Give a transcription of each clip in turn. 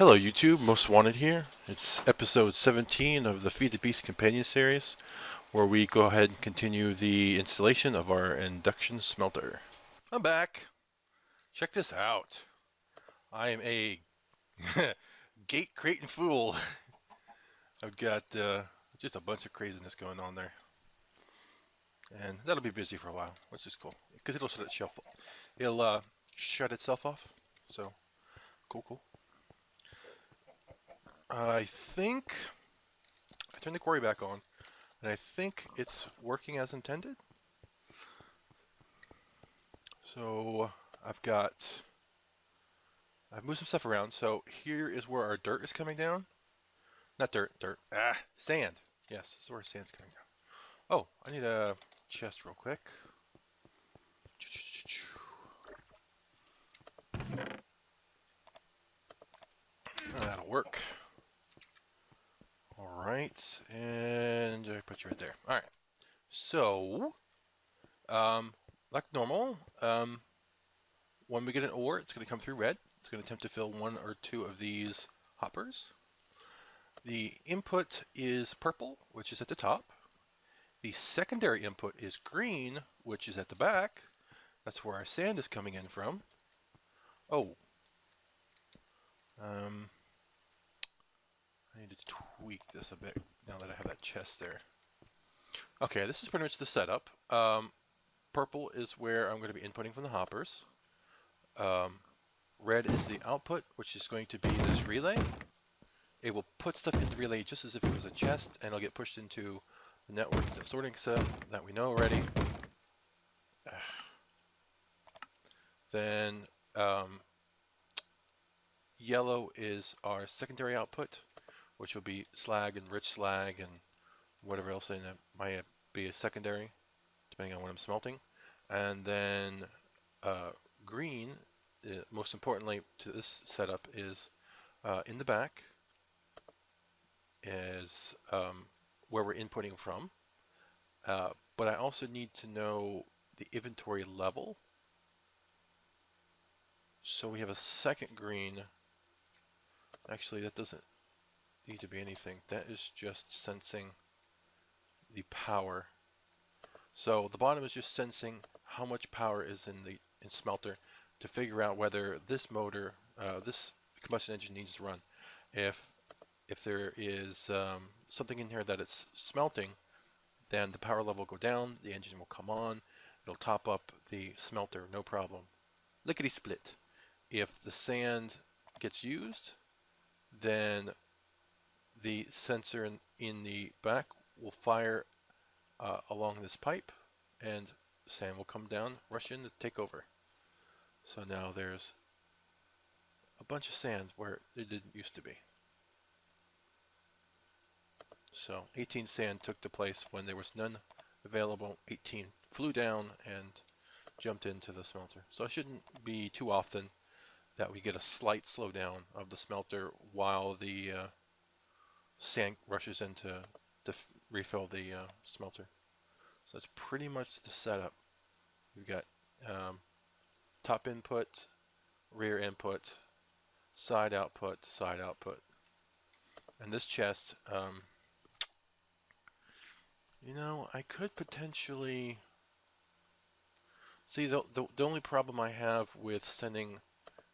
Hello YouTube, Most Wanted here. It's episode 17 of the Feed the Beast companion series, where we go ahead and continue the installation of our induction smelter. I'm back. Check this out. I am a gate creating fool. I've got just a bunch of craziness going on there. And that'll be busy for a while, which is cool. Because it'll shut itself off. So, cool. I think I turned the quarry back on, and I think it's working as intended. So I've moved some stuff around. So here is where our dirt is coming down. Not dirt. Sand. Yes, this is where sand's coming down. Oh, I need a chest real quick. Oh, that'll work. All right, and I put you right there. All right. So, like normal, when we get an ore, it's going to come through red. It's going to attempt to fill one or two of these hoppers. The input is purple, which is at the top. The secondary input is green, which is at the back. That's where our sand is coming in from. Oh. I need to tweak this a bit now that I have that chest there. Okay, this is pretty much the setup. Purple is where I'm going to be inputting from the hoppers. Red is the output, which is going to be this relay. It will put stuff in the relay just as if it was a chest, and it'll get pushed into the network, the sorting cell that we know already. Then yellow is our secondary output, which will be slag and rich slag and whatever else in it might be a secondary, depending on what I'm smelting. And then green, most importantly to this setup, is in the back, is where we're inputting from. But I also need to know the inventory level. So we have a second green. Actually, that doesn't need to be anything. That is just sensing the power. So the bottom is just sensing how much power is in the smelter to figure out whether this motor, this combustion engine needs to run. If there is something in here that it's smelting, then the power level will go down, the engine will come on, it'll top up the smelter, no problem. Lickety split. If the sand gets used, then the sensor in the back will fire along this pipe, and sand will come down, rush in to take over. So now there's a bunch of sand where it didn't used to be. So 18 sand took the place when there was none available. 18 flew down and jumped into the smelter. So it shouldn't be too often that we get a slight slowdown of the smelter while the sand rushes in to refill the smelter. So that's pretty much the setup. We've got top input, rear input, side output, and this chest, you know, I could potentially see the only problem I have with sending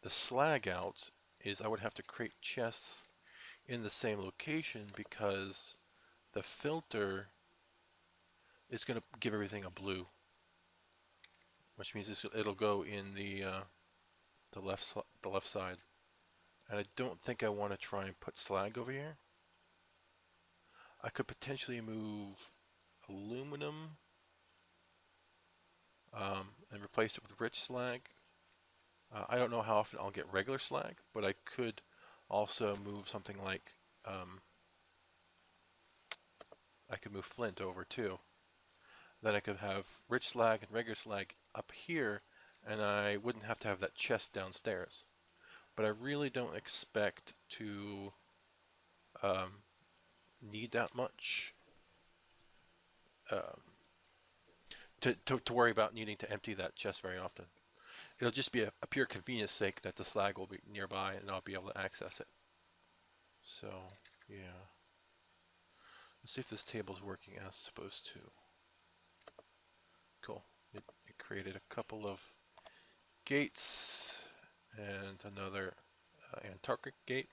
the slag out is I would have to create chests in the same location, because the filter is going to give everything a blue, which means it'll go in the left side, and I don't think I want to try and put slag over here. I could potentially move aluminum and replace it with rich slag. I don't know how often I'll get regular slag, but I could also move something like I could move flint over too. Then I could have rich slag and regular slag up here, and I wouldn't have to have that chest downstairs. But I really don't expect to need that much to worry about needing to empty that chest very often. It'll just be a pure convenience sake that the slag will be nearby and I'll be able to access it. So, yeah. Let's see if this table's working as supposed to. Cool. It created a couple of gates and another Antarctic gate.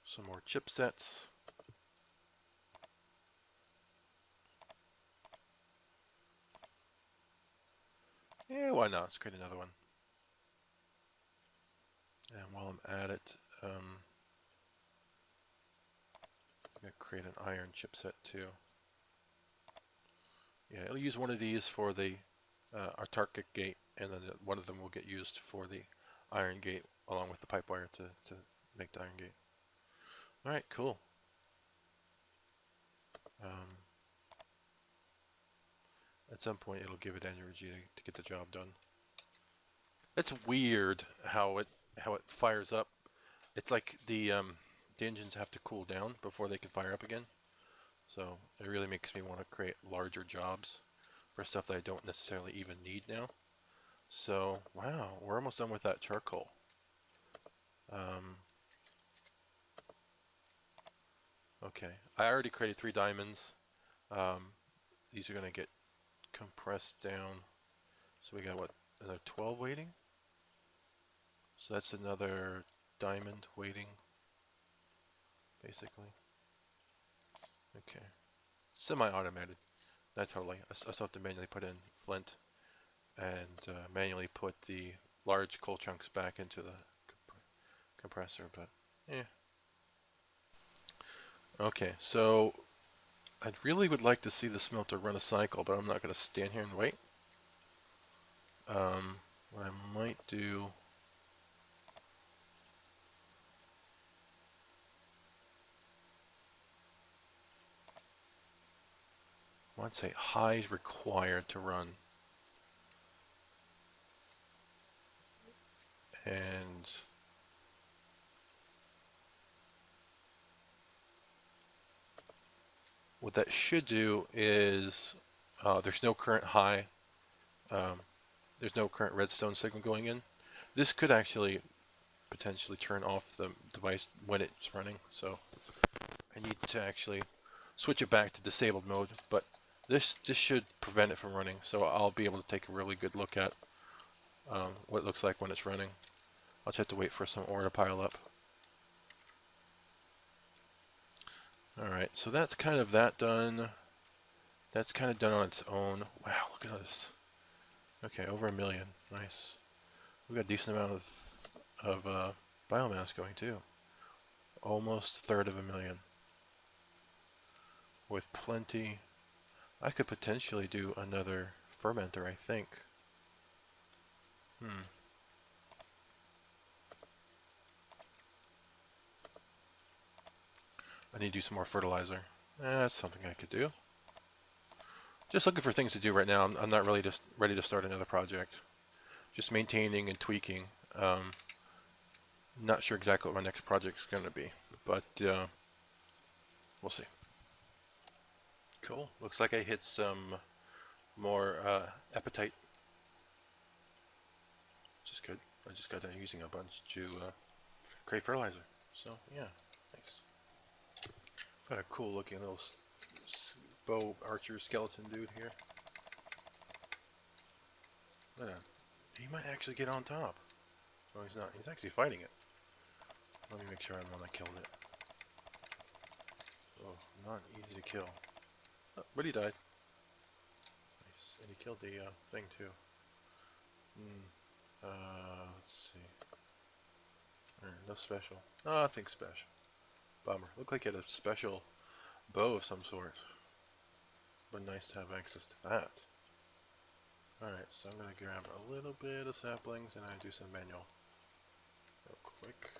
Some more chipsets. Yeah, why not? Let's create another one. And while I'm at it, I'm going to create an iron chipset too. Yeah, it'll use one of these for the Antarctic gate, and then one of them will get used for the iron gate along with the pipe wire to make the iron gate. Alright, cool. At some point it'll give it energy to get the job done. It's weird how it fires up. It's like the engines have to cool down before they can fire up again. So it really makes me want to create larger jobs for stuff that I don't necessarily even need now. So, wow, we're almost done with that charcoal. Okay, I already created 3 diamonds. These are going to get compressed down. So we got, what, another 12 waiting? So that's another diamond waiting, basically. Okay. Semi-automated. Not totally. I still have to manually put in flint and manually put the large coal chunks back into the compressor, but yeah. Okay, so I really would like to see the smelter run a cycle, but I'm not going to stand here and wait. What I might do... I want to say high is required to run. And what that should do is there's no current high, there's no current redstone signal going in. This could actually potentially turn off the device when it's running, so I need to actually switch it back to disabled mode, but this should prevent it from running, so I'll be able to take a really good look at what it looks like when it's running. I'll just have to wait for some ore to pile up. Alright, so that's kind of that done. That's kind of done on its own. Wow, look at this. Okay, over 1 million. Nice. We've got a decent amount of biomass going too. Almost a third of 1 million. With plenty. I could potentially do another fermenter, I think. I need to do some more fertilizer. That's something I could do. Just looking for things to do right now. I'm not really just ready to start another project. Just maintaining and tweaking. Not sure exactly what my next project is going to be, but we'll see. Cool. Looks like I hit some more appetite. Which is good. I just got done using a bunch to create fertilizer. So, yeah. Nice. Got a cool looking little bow archer skeleton dude here. He might actually get on top. No, he's not. He's actually fighting it. Let me make sure I'm the one that killed it. Oh, not easy to kill. Oh, but he died. Nice. And he killed the thing too. Let's see. No special. Nothing special. Bummer. Looked like he had a special bow of some sort. But nice to have access to that. Alright, so I'm going to grab a little bit of saplings and I do some manual. Real quick.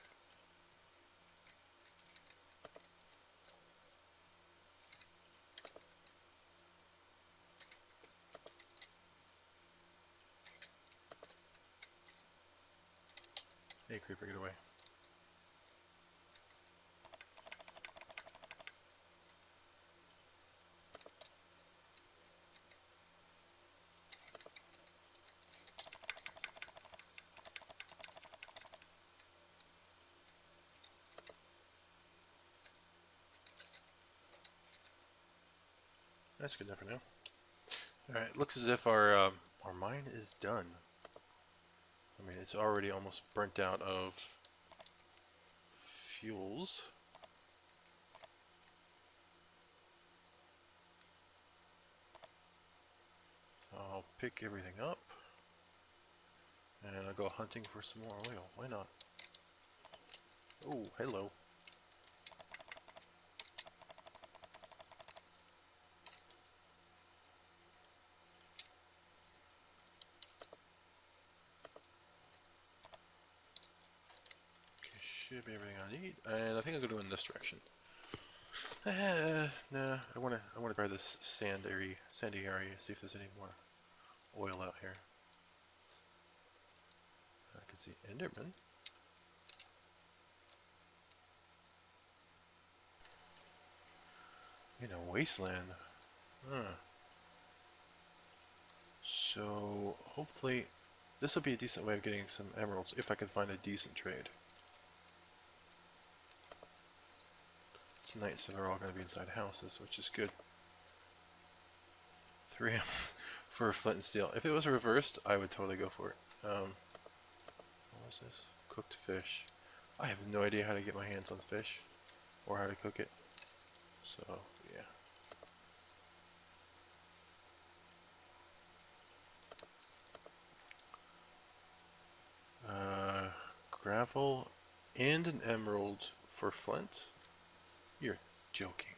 Hey creeper, get away. That's good enough for now. Alright, looks as if our mine is done. I mean, it's already almost burnt out of fuels. So I'll pick everything up. And I'll go hunting for some more oil. Why not? Oh, hello. Should be everything I need, and I think I'll go in this direction. Nah, I wanna try this sandy area, see if there's any more oil out here. I can see Enderman. In a wasteland. Huh. So hopefully this will be a decent way of getting some emeralds if I can find a decent trade. It's night, so they're all going to be inside houses, which is good. 3 for a flint and steel. If it was reversed, I would totally go for it. What was this? Cooked fish. I have no idea how to get my hands on fish or how to cook it. So, yeah. Gravel and an emerald for flint? You're joking.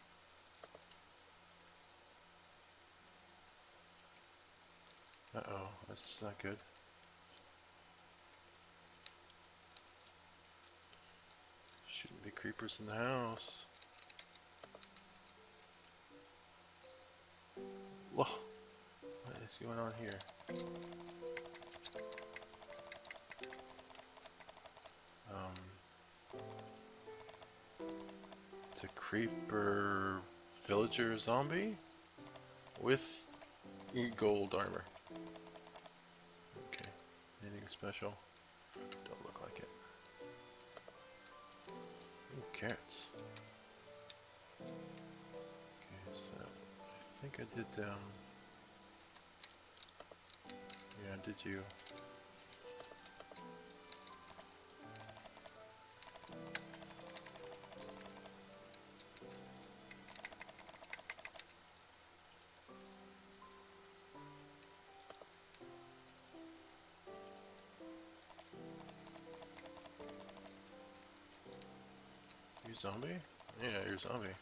Uh-oh, that's not good. Shouldn't be creepers in the house. Whoa, what is going on here? It's a creeper villager zombie with gold armor. Okay, anything special? Don't look like it. Ooh, carrots. Okay, so I think I did, yeah, did you? Zombie? Yeah, you're zombie.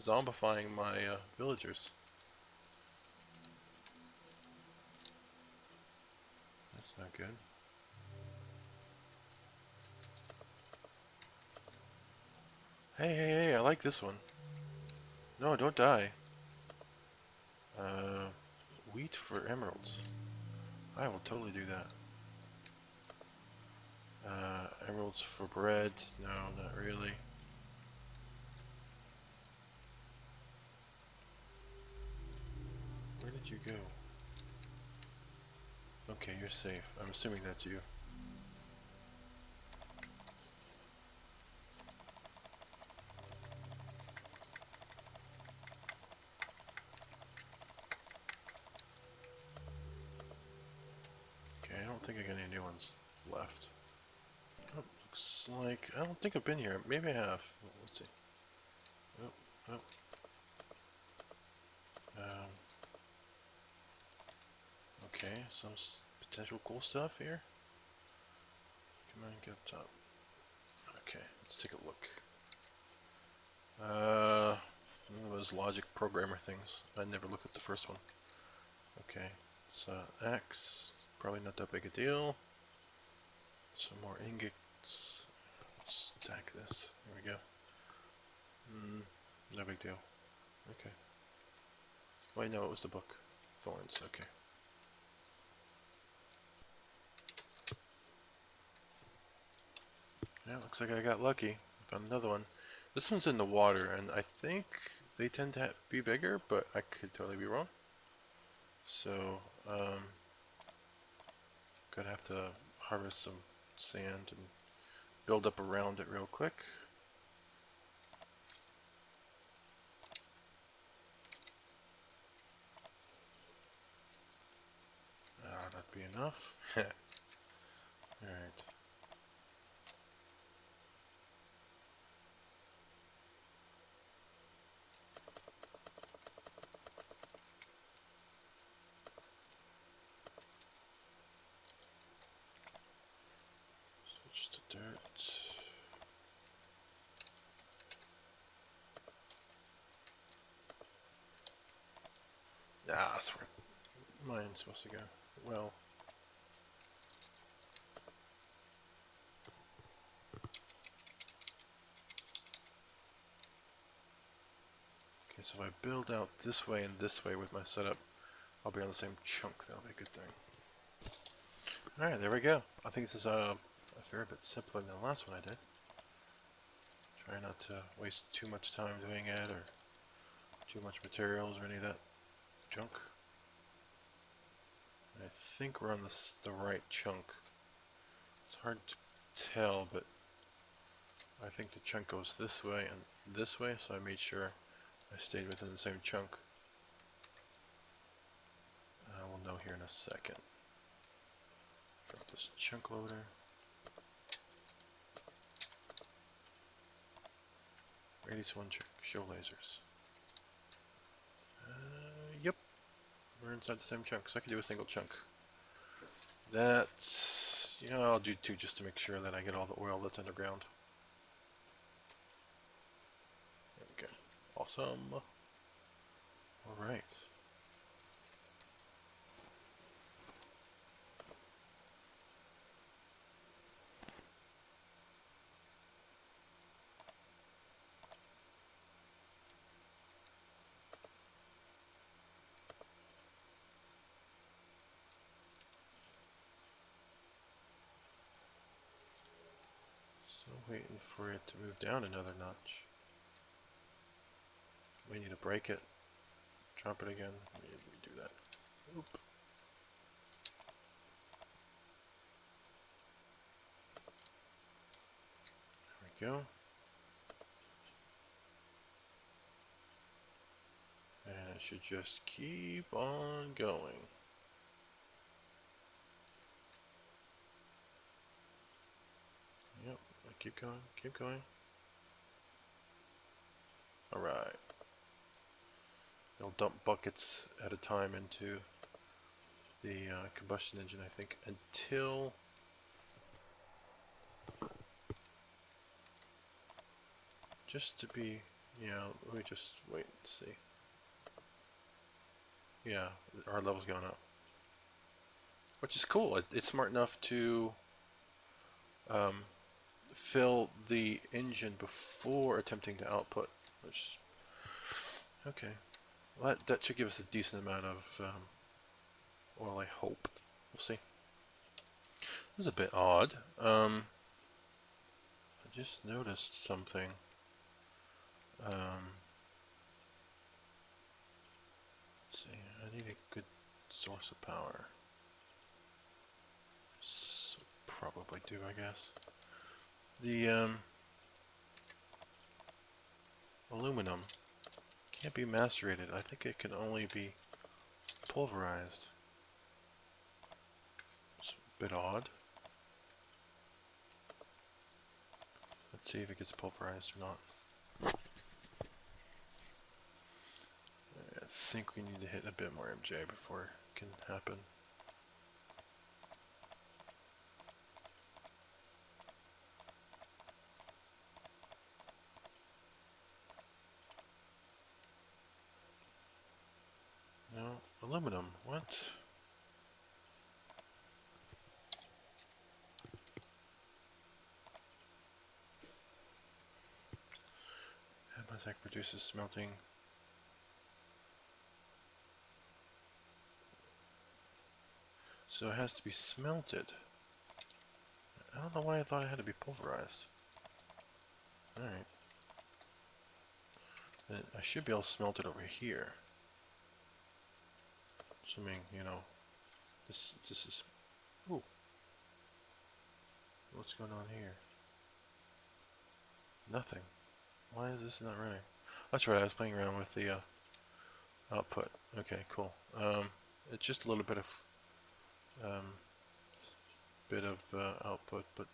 Zombifying my villagers. That's not good. Hey, hey, hey, I like this one. No, don't die. Wheat for emeralds. I will totally do that. Emeralds for bread. No, not really. Where did you go? Okay, you're safe. I'm assuming that's you. Okay, I don't think I got any new ones left. Oh, looks like I don't think I've been here. Maybe I have. Let's see. Oh, oh. Okay, some potential cool stuff here. Come on, get up top. Okay, let's take a look. One of those logic programmer things. I never looked at the first one. Okay, so X, probably not that big a deal. Some more ingots. Let's stack this. There we go. No big deal. Okay. Wait, no, it was the book. Thorns, okay. Yeah, looks like I got lucky. Found another one. This one's in the water, and I think they tend to be bigger, but I could totally be wrong. So, gonna have to harvest some sand and build up around it real quick. be enough. Alright. Switch to dirt. Ah, that's where mine's supposed to go. Well. Okay, so if I build out this way and this way with my setup, I'll be on the same chunk. That'll be a good thing. Alright, there we go. I think this is a fair bit simpler than the last one I did. Try not to waste too much time doing it or too much materials or any of that junk. I think we're on the right chunk. It's hard to tell, but I think the chunk goes this way and this way, so I made sure I stayed within the same chunk. We'll know here in a second. Drop this chunk loader. Radius 1 check, show lasers. Yep, we're inside the same chunk, so I can do a single chunk. That's, you know, I'll do 2 just to make sure that I get all the oil that's underground. There we go. Awesome. Alright. Waiting for it to move down another notch. We need to break it. Drop it again. We do that. Oop. There we go. And it should just keep on going. Yep. Keep going, keep going. Alright. It'll dump buckets at a time into the combustion engine, I think, until just to be, you know, let me just wait and see. Yeah, our level's going up. Which is cool. It's smart enough to fill the engine before attempting to output, which, okay, well, that should give us a decent amount of oil, I hope. We'll see. This is a bit odd. I just noticed something. Let's see, I need a good source of power. So probably do, I guess. The aluminum can't be macerated. I think it can only be pulverized. It's a bit odd. Let's see if it gets pulverized or not. I think we need to hit a bit more MJ before it can happen. No, aluminum, what? Headmazak produces smelting. So it has to be smelted. I don't know why I thought it had to be pulverized. Alright. Then I should be able to smelt it over here. Assuming, you know, this is... Ooh. What's going on here? Nothing. Why is this not running? That's right, I was playing around with the output. Okay, cool. It's just a little bit of bit of output, but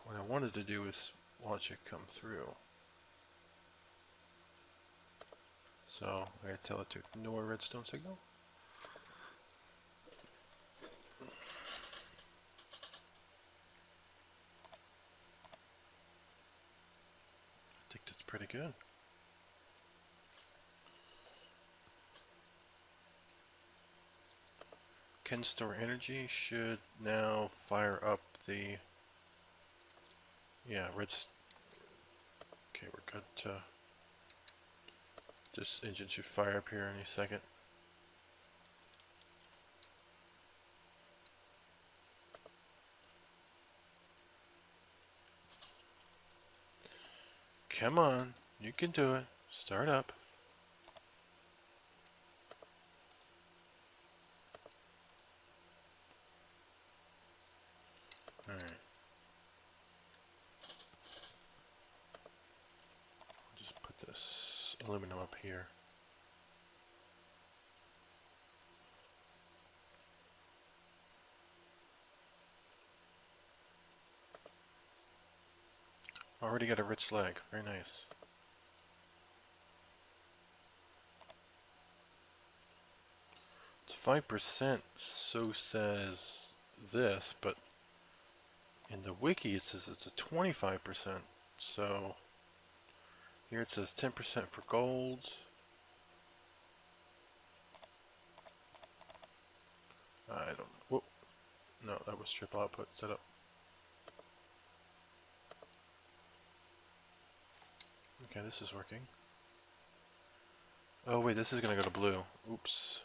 what I wanted to do is watch it come through. So I gotta tell it to ignore redstone signal. I think that's pretty good. Can store energy, should now fire up the, yeah, okay, we're good to, this engine should fire up here any second. Come on, you can do it. Start up. Alright. Just put this aluminum up here. Already got a rich slag. Very nice. It's 5%, so says this, but in the wiki it says it's a 25%. So here it says 10% for gold. I don't. Whoop. No, that was triple output setup. Okay, this is working. Oh wait, this is gonna go to blue. Oops.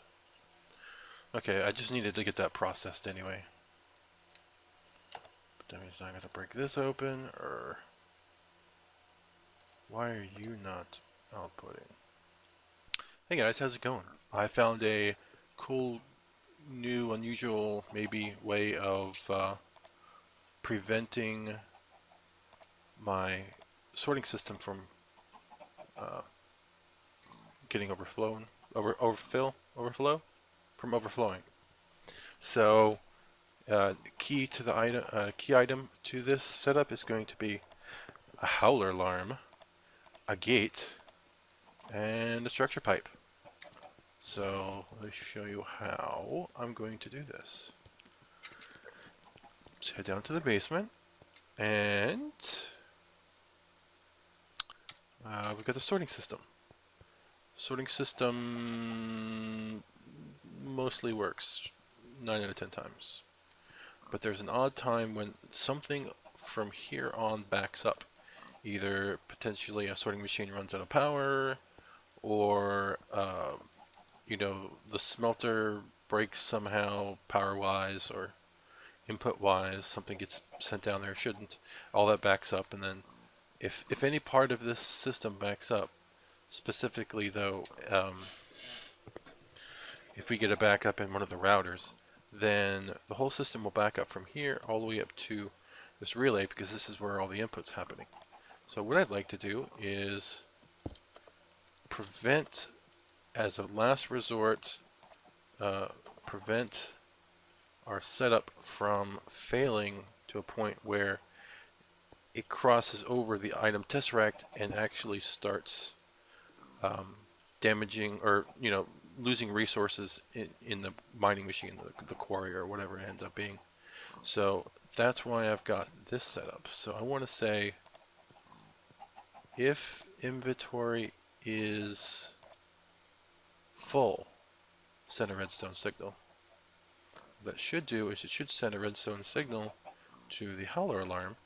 Okay, I just needed to get that processed anyway. But that means I gotta break this open, or why are you not outputting? Hey guys, how's it going? I found a cool, new, unusual, maybe, way of preventing my sorting system from getting overflow from overflowing. So key to the item, key item to this setup is going to be a howler alarm, a gate, and a structure pipe. So let me show you how I'm going to do this. Let's head down to the basement, and we've got the sorting system. Sorting system mostly works 9 out of 10 times. But there's an odd time when something from here on backs up. Either potentially a sorting machine runs out of power, or you know, the smelter breaks somehow power-wise or input-wise. Something gets sent down there, shouldn't. All that backs up, and then if any part of this system backs up, specifically though, if we get a backup in one of the routers, then the whole system will back up from here all the way up to this relay, because this is where all the input's happening. So what I'd like to do is prevent, as a last resort, prevent our setup from failing to a point where it crosses over the item tesseract and actually starts damaging, or losing resources in the mining machine, the quarry, or whatever it ends up being. So that's why I've got this set up. So I want to say, if inventory is full, send a redstone signal. What that should do is it should send a redstone signal to the howler alarm,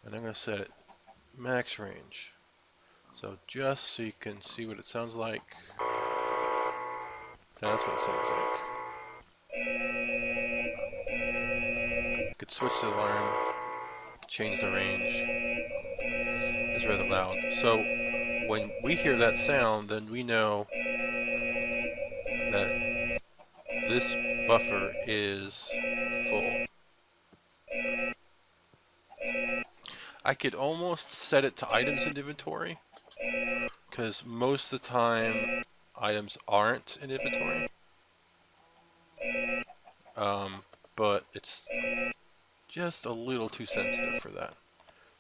and I'm going to set it max range. So just so you can see what it sounds like, that's what it sounds like. You could switch the alarm, change the range. It's rather loud. So when we hear that sound, then we know that this buffer is full. I could almost set it to items in inventory, because most of the time items aren't in inventory. but it's just a little too sensitive for that.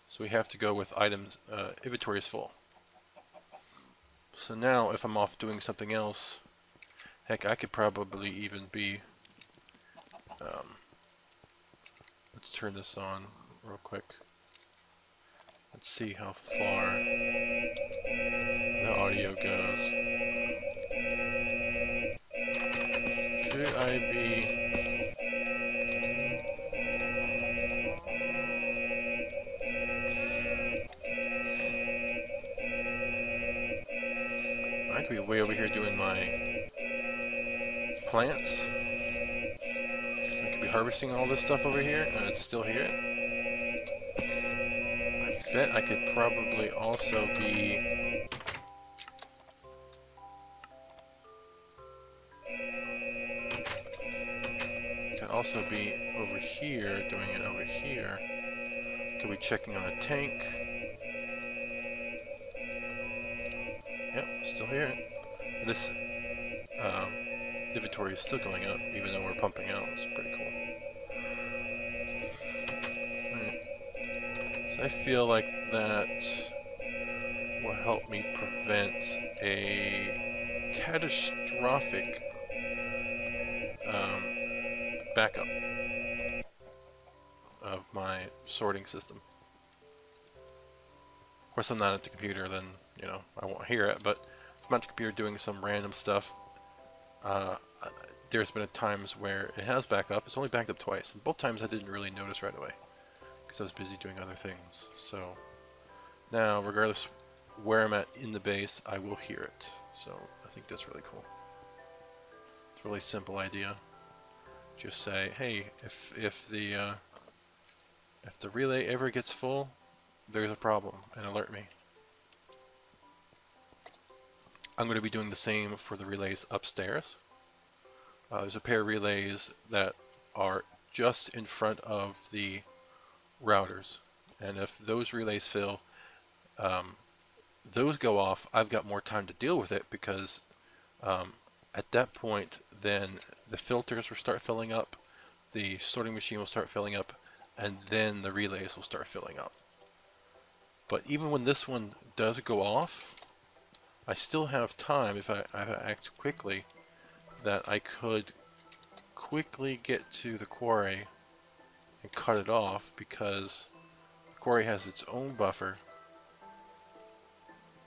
So we have to go with items, inventory is full. So now if I'm off doing something else, heck, I could probably even be, let's turn this on real quick. Let's see how far the audio goes. Could I be... I could be way over here doing my plants. I could be harvesting all this stuff over here, and it's still here. I bet I could probably also be... Could also be over here, doing it over here. Could be checking on a tank. Yep, still here. This inventory is still going up, even though we're pumping out. It's pretty cool. Alright. So I feel like that will help me prevent a catastrophic backup of my sorting system. Of course, I'm not at the computer, then, you know, I won't hear it, but if I'm at the computer doing some random stuff, there's been times where it has backed up. It's only backed up twice, and both times I didn't really notice right away because I was busy doing other things. So now, regardless where I'm at in the base, I will hear it. So I think that's really cool. It's a really simple idea. Just say, hey, if the relay ever gets full, there's a problem, and alert me. I'm going to be doing the same for the relays upstairs. There's a pair of relays that are just in front of the routers, and if those relays fill, those go off, I've got more time to deal with it because at that point then the filters will start filling up, the sorting machine will start filling up, and then the relays will start filling up. But even when this one does go off, I still have time, if I act quickly, that I could quickly get to the quarry and cut it off, because the quarry has its own buffer.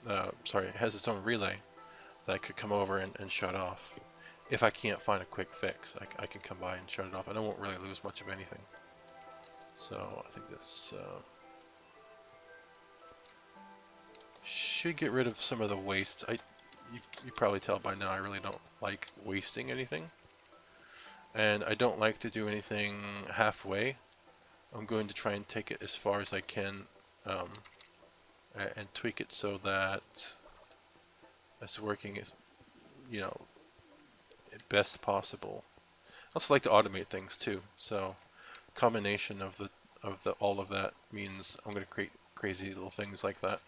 It has its own relay that I could come over and shut off. If I can't find a quick fix, I can come by and shut it off, and I won't really lose much of anything. So I think this should get rid of some of the waste. You probably tell by now I really don't like wasting anything, and I don't like to do anything halfway. I'm going to try and take it as far as I can, and tweak it so that it's working as, you know, best possible. I also like to automate things too, so combination of all of that means I'm going to create crazy little things like that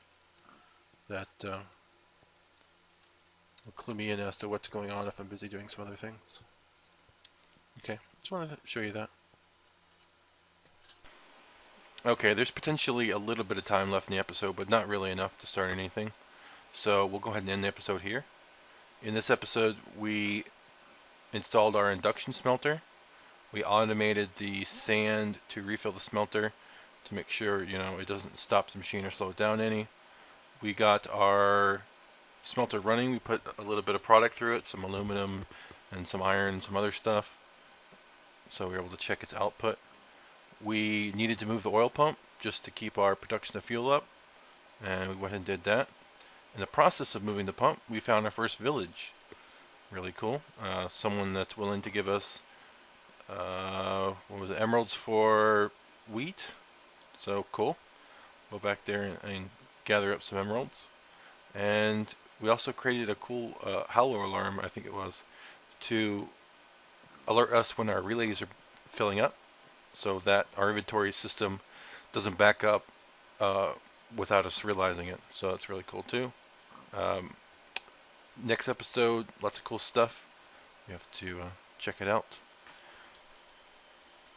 will clue me in as to what's going on if I'm busy doing some other things. Okay, just wanted to show you that. Okay, there's potentially a little bit of time left in the episode, but not really enough to start anything. So we'll go ahead and end the episode here. In this episode, we installed our induction smelter. We automated the sand to refill the smelter to make sure, you know, it doesn't stop the machine or slow it down any. We got our smelter running. We put a little bit of product through it, some aluminum and some iron and some other stuff, so we were able to check its output. We needed to move the oil pump just to keep our production of fuel up, and we went and did that. In the process of moving the pump, we found our first village. Really cool. Someone that's willing to give us what was it, emeralds for wheat. So cool. Go back there and gather up some emeralds. And we also created a cool howler alarm, I think it was, to alert us when our relays are filling up, so that our inventory system doesn't back up without us realizing it. So that's really cool too. Next episode, lots of cool stuff. You have to check it out.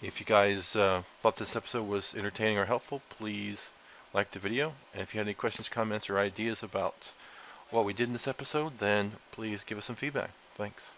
If you guys thought this episode was entertaining or helpful, please like the video. And if you had any questions, comments, or ideas about what we did in this episode, then please give us some feedback. Thanks.